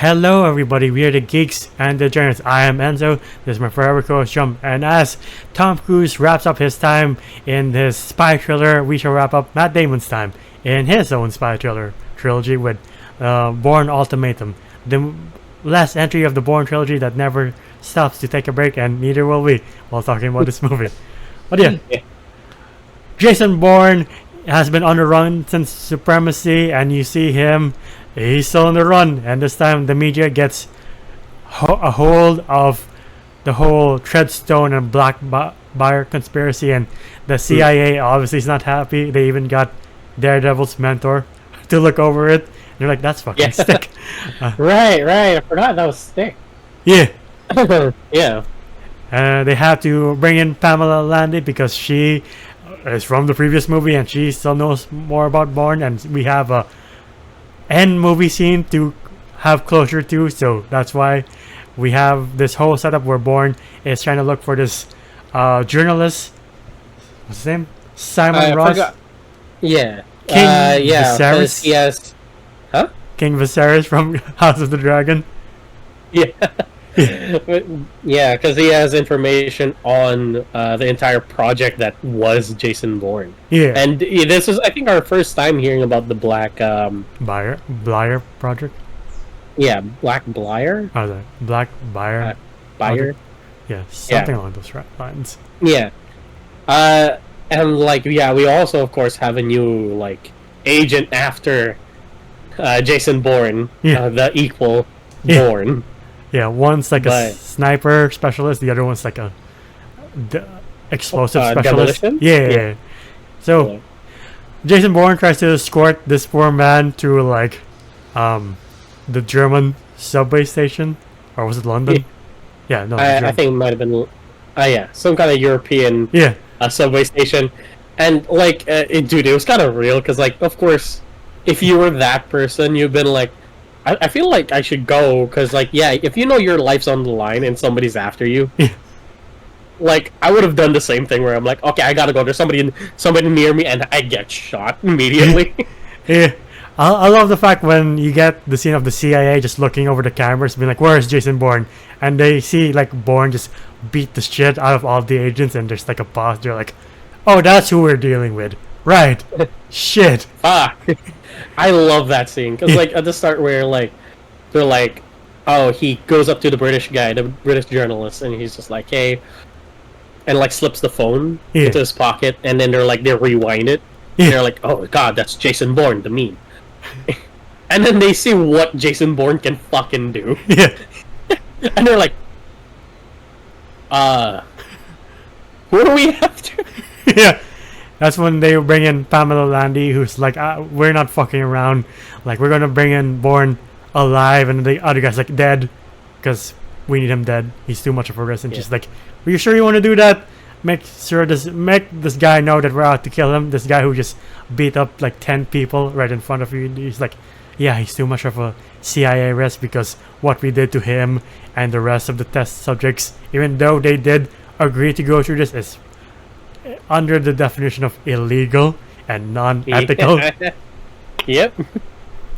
Hello everybody, we are the Geeks and the Journalists. I am Enzo, this is my forever co-host Jump, and as Tom Cruise wraps up his time in his spy thriller, we shall wrap up Matt Damon's time in his own spy thriller trilogy with Bourne Ultimatum, the last entry of the Bourne trilogy that never stops to take a break, and neither will we while talking about this movie. But yeah, Jason Bourne has been on the run since Supremacy, and you see him, he's still on the run, and this time the media gets a hold of the whole Treadstone and Black Buyer conspiracy, and the CIA obviously is not happy. They even got Daredevil's mentor to look over it. They're like, that's fucking Stick. Right, I forgot that was Stick. Yeah. Yeah. They have to bring in Pamela Landy because she is from the previous movie and she still knows more about Bourne, and we have a end movie scene to have closure to, so that's why we have this whole setup where Bourne is trying to look for this journalist. What's his name? Simon Ross. Forgot. Yeah. King Viserys. Yes. Huh? King Viserys from House of the Dragon. Yeah. Yeah, because he has information on the entire project that was Jason Bourne. Yeah. And this is, I think, our first time hearing about the Black... Buyer project? Yeah, Black Buyer? Oh, the Black Buyer. Buyer? Yeah, something along those lines. Yeah. And, like, yeah, we also, of course, have a new, like, agent after Jason Bourne, the equal Bourne. Yeah, one's like a sniper specialist, the other one's like a explosive specialist. Demolition? Yeah. So, Jason Bourne tries to escort this poor man to, like, the German subway station. Or was it London? Yeah, no. I think it might have been... some kind of European subway station. And, like, dude, it was kind of real, because, like, of course, if you were that person, you've been like, I feel like I should go, because, like, yeah, if you know your life's on the line and somebody's after you, like, I would have done the same thing where I'm like, okay, I gotta go. There's somebody near me, and I get shot immediately. Yeah. I love the fact when you get the scene of the CIA just looking over the cameras, being like, where's Jason Bourne? And they see, like, Bourne just beat the shit out of all the agents, and there's, like, a pause. They're like, oh, that's who we're dealing with. Right. Shit. I love that scene, because, like, at the start where, like, they're like, oh, he goes up to the British guy, the British journalist, and he's just like, hey, and, like, slips the phone into his pocket, and then they're like, they rewind it, and they're like, oh, God, that's Jason Bourne, the meme. And then they see what Jason Bourne can fucking do. Yeah. And they're like, who are we after? Yeah. That's when they bring in Pamela Landy, who's like, we're not fucking around. Like, we're gonna bring in Bourne alive, and the other guy's like, dead. Because we need him dead. He's too much of a risk. And she's like, are you sure you want to do that? Make this guy know that we're out to kill him. This guy who just beat up like 10 people right in front of you. He's like, yeah, he's too much of a CIA risk because what we did to him and the rest of the test subjects, even though they did agree to go through this, is under the definition of illegal and non-ethical. Yep.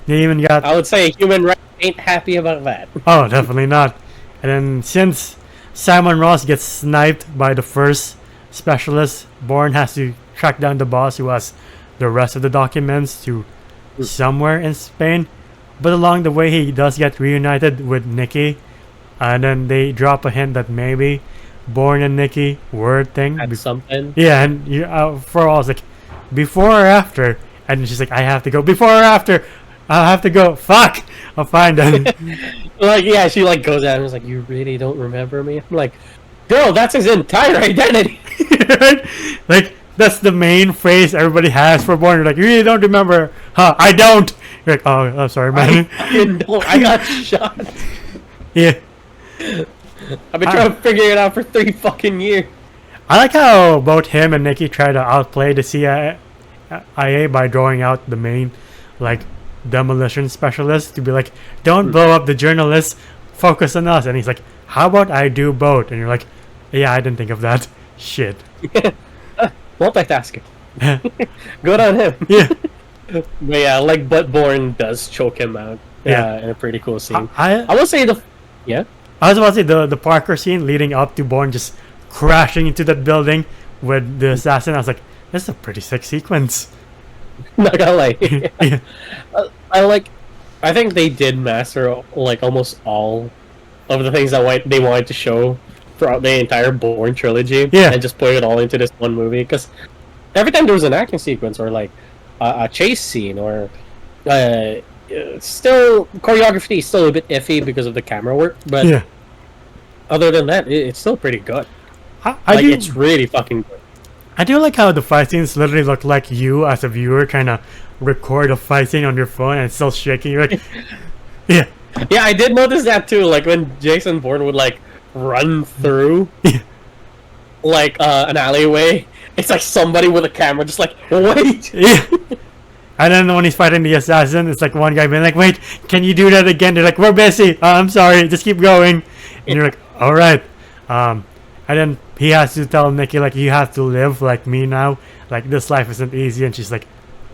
They even got... I would say human rights ain't happy about that. Oh, definitely not. And then since Simon Ross gets sniped by the first specialist, Bourne has to track down the boss who has the rest of the documents to somewhere in Spain. But along the way, he does get reunited with Nikki. And then they drop a hint that maybe Bourne and Nikki were a thing. Had something. Yeah, and for all, I was like, before or after? And she's like, I have to go. Before or after? I have to go. Fuck! I'll find them. Like, yeah, she, like, goes out and is like, you really don't remember me? I'm like, girl, that's his entire identity. Right? Like, that's the main phrase everybody has for Bourne. You're like, you really don't remember? Huh, I don't! You're like, oh, I'm sorry, man. I got shot. Yeah. I've been trying to figure it out for 3 fucking years. I like how both him and Nikki try to outplay the CIA by drawing out the main, like, demolition specialist to be like, don't blow up the journalists, focus on us. And he's like, how about I do both? And you're like, yeah, I didn't think of that. Shit. Multitasking. Good on him. Yeah. But yeah, like, but Bourne does choke him out. in a pretty cool scene. I will say yeah. I was about to say the Parker scene leading up to Bourne just crashing into that building with the assassin. I was like, this is a pretty sick sequence. Not gonna lie. Yeah. I think they did master like almost all of the things that they wanted to show throughout the entire Bourne trilogy. Yeah. And just put it all into this one movie. Because every time there was an action sequence or like a chase scene or still choreography is still a bit iffy because of the camera work, but yeah. Other than that, it's still pretty good. It's really fucking good. I do like how the fight scenes literally look like you as a viewer trying to record a fight scene on your phone and it's still shaking. You're like, yeah. Yeah, I did notice that too. Like when Jason Bourne would like run through like an alleyway, it's like somebody with a camera just like, wait. Yeah. And then when he's fighting the assassin, it's like one guy being like, wait, can you do that again? They're like, we're busy. I'm sorry, just keep going. And you're like, all right. And then he has to tell Nikki, like, you have to live like me now. Like, this life isn't easy. And she's like,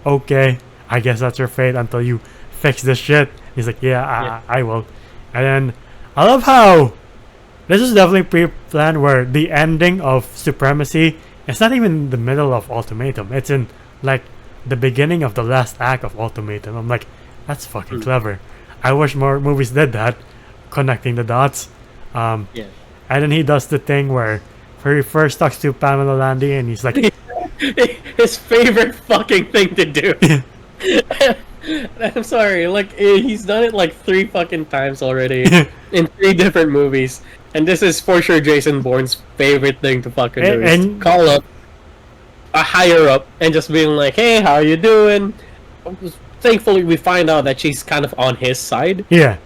okay, I guess that's your fate until you fix this shit. He's like, yeah, I will. And then I love how this is definitely pre-planned where the ending of Supremacy, it's not even in the middle of Ultimatum. It's in, like, the beginning of the last act of Ultimatum. I'm like, that's fucking clever. I wish more movies did that, connecting the dots. And then he does the thing where he first talks to Pamela Landy and he's like, his favorite fucking thing to do. I'm sorry, like he's done it like 3 fucking times already in 3 different movies, and this is for sure Jason Bourne's favorite thing to fucking do. Is call up a higher up and just being like, "Hey, how you doing?" Thankfully, we find out that she's kind of on his side. Yeah.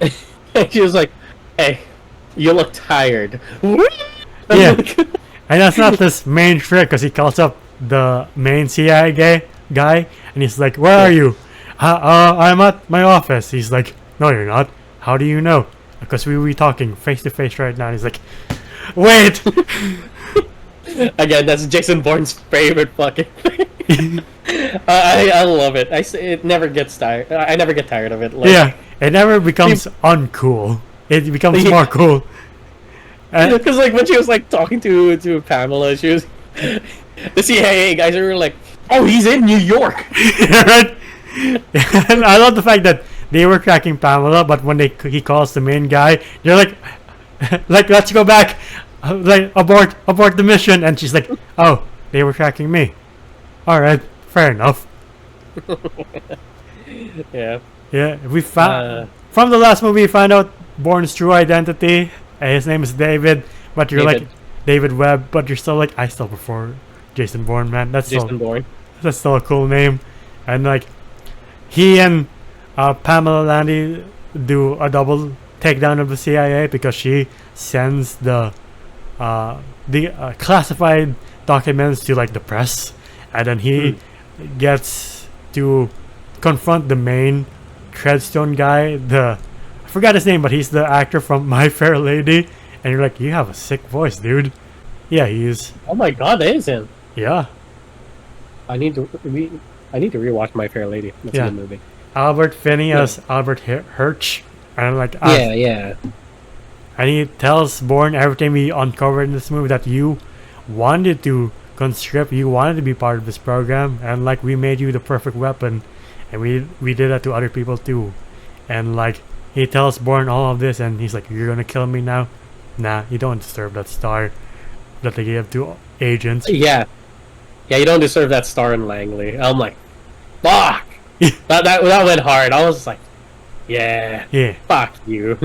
And she was like, "Hey, you look tired." Yeah. And that's not this main trick, because he calls up the main CIA guy, and he's like, where are you? I'm at my office. He's like, no, you're not. How do you know? Because we were talking face to face right now. And he's like, wait. Again, that's Jason Bourne's favorite fucking thing. I love it. It never gets tired. I never get tired of it. Like, yeah, it never becomes uncool. It becomes more cool. Because like when she was like talking to Pamela, she was the CIA guys were like, "Oh, he's in New York." Right? And I love the fact that they were tracking Pamela, but when he calls the main guy, they're like, let's go back, like abort the mission, and she's like, oh, they were tracking me. All right, fair enough. Yeah. Yeah. We found from the last movie, we find out Bourne's true identity. His name is David, but you're like David Webb, but you're still like, I still prefer Jason Bourne, man. That's still a cool name. And like he and Pamela Landy do a double takedown of the CIA because she sends the classified documents to like the press, and then he gets to confront the main Treadstone guy, I forgot his name, but he's the actor from My Fair Lady. And you're like, you have a sick voice, dude. Yeah, he is. Oh my god, that is him. Yeah. I need to rewatch My Fair Lady. That's a good movie. Albert Finney as Albert Hirsch. And I'm like, yeah. And he tells Bourne everything we uncovered in this movie, that you wanted to conscript, you wanted to be part of this program, and like we made you the perfect weapon, and we did that to other people too. And like he tells Bourne all of this, and he's like, you're gonna kill me now? Nah, you don't deserve that star that they gave to agents. Yeah, you don't deserve that star in Langley. I'm like, fuck. that went hard. I was just like, yeah, fuck you.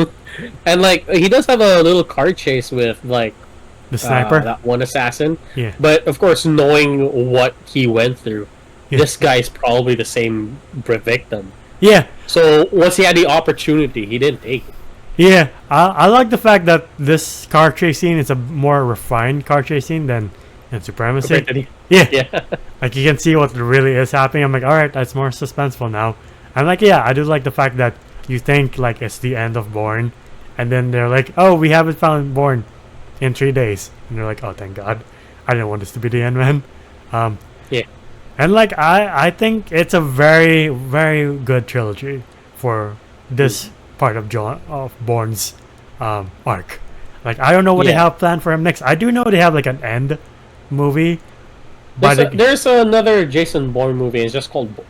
And like he does have a little car chase with like the sniper, that one assassin. Yeah, but of course, knowing what he went through, this guy's probably the same victim. Yeah. So once he had the opportunity, he didn't take it. Yeah, I like the fact that this car chase scene is a more refined car chase scene than in Supremacy. Yeah. Like you can see what really is happening. I'm like, alright, that's more suspenseful now. I'm like, yeah, I do like the fact that you think like it's the end of Bourne, and then they're like, oh, we haven't found Bourne in 3 days. And they're like, oh, thank God. I didn't want this to be the end, man. Yeah. And like I think it's a very, very good trilogy. for this part of Bourne's arc. Like, I don't know what they have planned for him next. I do know they have like an end movie. There's another Jason Bourne movie. It's just called Bourne.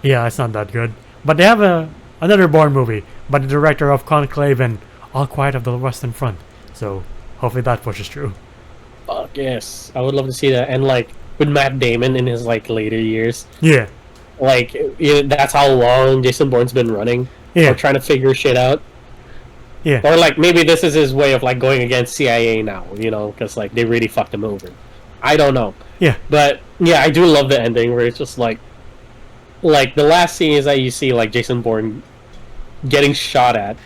Yeah, it's not that good. But they have another Bourne movie by the director of Conclave and All Quiet of the Western Front. So hopefully that pushes through. Fuck yes, I would love to see that. And like with Matt Damon in his like later years. Yeah. Like that's how long Jason Bourne's been running. Yeah. Or trying to figure shit out. Yeah. Or like maybe this is his way of like going against CIA now, because like they really fucked him over. I don't know. Yeah. But yeah, I do love the ending where it's just like the last scene is that you see like Jason Bourne getting shot at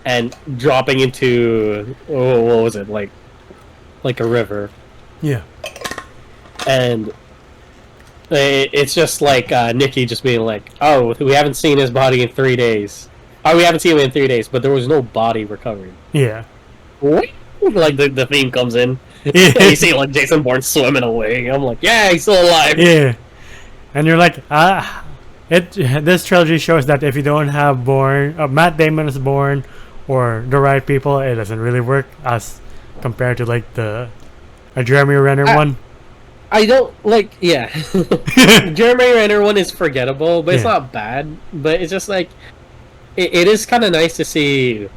and dropping into what was it, like a river. Yeah. And it's just like Nikki just being like, oh, we haven't seen his body in 3 days. Oh, we haven't seen him in 3 days, but there was no body recovered. Yeah. Like the theme comes in. Yeah. And you see like Jason Bourne swimming away. I'm like, yeah, he's still alive. Yeah. And you're like, this trilogy shows that if you don't have Matt Damon is Bourne or the right people, it doesn't really work as compared to like the Jeremy Renner one. I don't like, yeah. Jeremy Renner one is forgettable, but it's not bad. But it's just like, it is kind of nice to see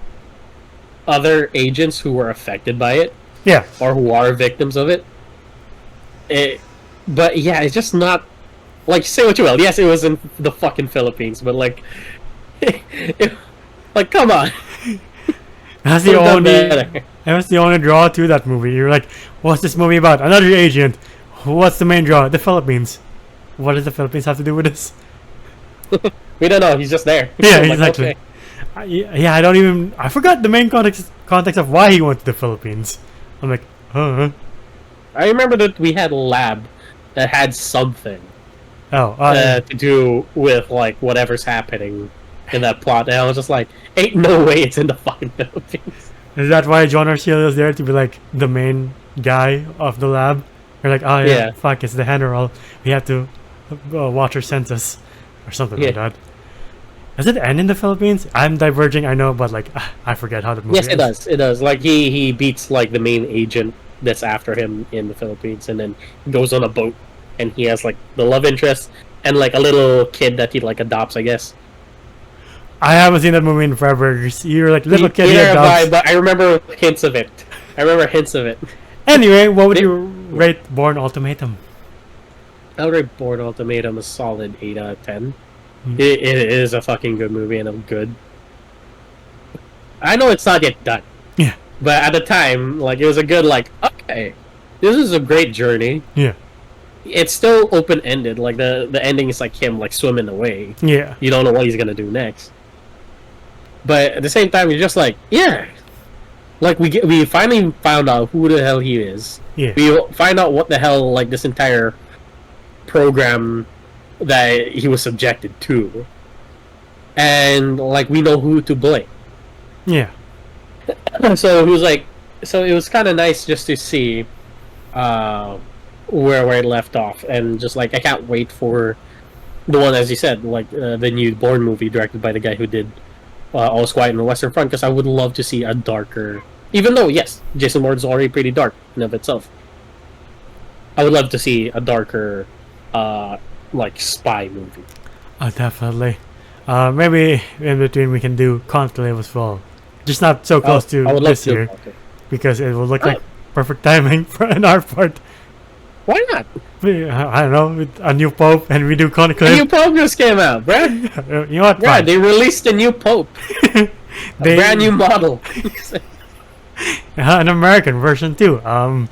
other agents who were affected by it. Yeah. Or who are victims of it. But yeah, it's just not, like, say what you will. Yes, it was in the fucking Philippines, but like, like, come on. That's the only draw to that movie. You're like, what's this movie about? Another agent. What's the main draw? The Philippines. What does the Philippines have to do with this? We don't know. He's just there. Yeah, exactly. Okay. I forgot the main context of why he went to the Philippines. I'm like, huh? I remember that we had a lab that had something to do with like whatever's happening in that plot, and I was just like, ain't no way it's in the fucking Philippines. Is that why John Arcilla is there to be like the main guy of the lab? You're like, oh yeah, fuck, it's the General. We have to watch our census or something like that. Does it end in the Philippines? I'm diverging, I know, but like I forget how the movie ends. Yes, it does. It does. Like he beats like the main agent that's after him in the Philippines, and then goes on a boat, and he has like the love interest and like a little kid that he like adopts, I guess. I haven't seen that movie in forever. You're like little kid. But I remember hints of it. Anyway, what would you rate Bourne Ultimatum? I would rate Bourne Ultimatum a solid 8 out of 10. It is a fucking good movie, and I'm good. I know it's not yet done. Yeah. But at the time, like, it was a good, like, okay, this is a great journey. Yeah. It's still open-ended. Like, the ending is like him, like, swimming away. Yeah. You don't know what he's gonna do next. But at the same time, you're just like, yeah. Like, we finally found out who the hell he is. Yeah. We find out what the hell, like, this entire program that he was subjected to, and like we know who to blame. Yeah. So it was kind of nice just to see where it left off, and just like I can't wait for the one, as you said, like the new Bourne movie directed by the guy who did All's Quiet on the Western Front, because I would love to see a darker, even though yes, Jason Bourne's already pretty dark in of itself. I would love to see a darker like spy movie. Oh, definitely. Maybe in between we can do Conclave as well. Just not so close to this year, because it will look like perfect timing on our part. Why not? I don't know, with a new pope, and we do Conclave. A new pope just came out, bruh. You know what? Yeah, they released a new pope. A brand new model. An American version too. Well,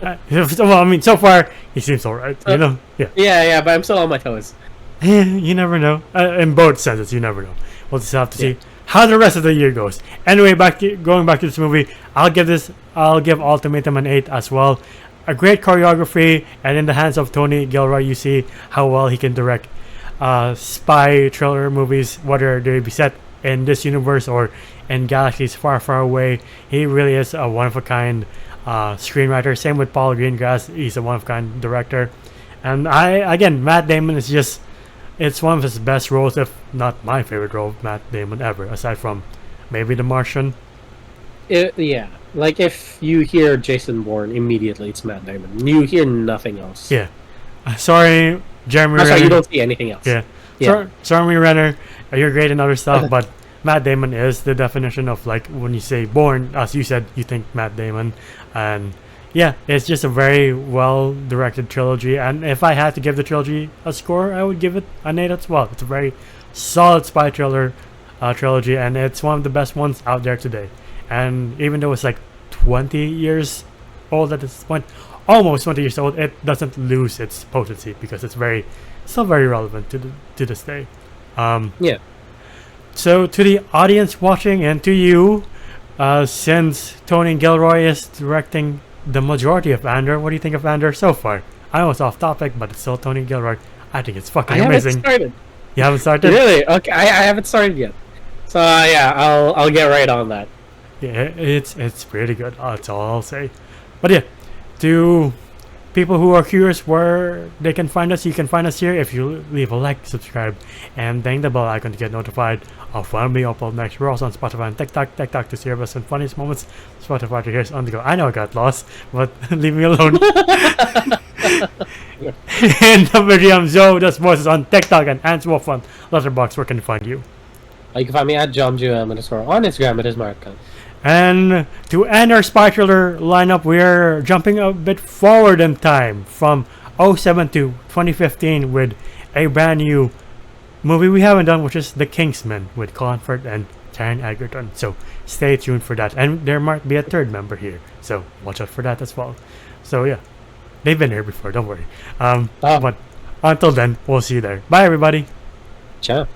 I mean, so far he seems alright. Yeah. Yeah, but I'm still on my toes. You never know. In both senses, you never know. We'll just have to see how the rest of the year goes. Anyway, going back to this movie, I'll give Ultimatum an 8 as well. A great choreography, and in the hands of Tony Gilroy, you see how well he can direct spy thriller movies, whether they be set in this universe or in galaxies far, far away. He really is a one-of-a-kind screenwriter. Same with Paul Greengrass. He's a one-of-a-kind director. And Matt Damon is just it's one of his best roles, if not my favorite role of Matt Damon ever, aside from maybe The Martian. Yeah, like if you hear Jason Bourne, immediately it's Matt Damon. You hear nothing else. Yeah. Sorry, Jeremy That's Renner. why you don't see anything else. Yeah. Yeah. Jeremy Renner, you're great in other stuff, but Matt Damon is the definition of, like, when you say Bourne, as you said, you think Matt Damon. And yeah, it's just a very well directed trilogy. And if I had to give the trilogy a score, I would give it an 8 as well. It's a very solid spy thriller trilogy, and it's one of the best ones out there today. And even though it's like 20 years old at this point, almost 20 years old, it doesn't lose its potency because it's still very relevant to this day. Yeah. So to the audience watching and to you, since Tony Gilroy is directing the majority of Andor, what do you think of Andor so far? I know it's off topic, but it's still Tony Gilroy. I think it's fucking amazing. I haven't started. You haven't started? Really? Okay, I haven't started yet. So yeah, I'll get right on that. Yeah, it's pretty good. That's all I'll say. But yeah, to people who are curious where they can find us, you can find us here if you leave a like, subscribe, and dang the bell icon to get notified of when we upload next. We're also on Spotify and TikTok to see our best and funniest moments. Spotify to here's on the go. I know I got lost, but leave me alone. And the video I'm Zoe does voices on TikTok and Ants Wolf on Letterboxd. Where can you find you? You can find me at JomJum_. On Instagram, it is my account. And to end our spy thriller lineup, we're jumping a bit forward in time from 2007 to 2015 with a brand new movie we haven't done, which is The Kingsman with Colin Firth and Taron Egerton. So stay tuned for that. And there might be a third member here, so watch out for that as well. So yeah, they've been here before, don't worry. But until then, we'll see you there. Bye everybody. Ciao.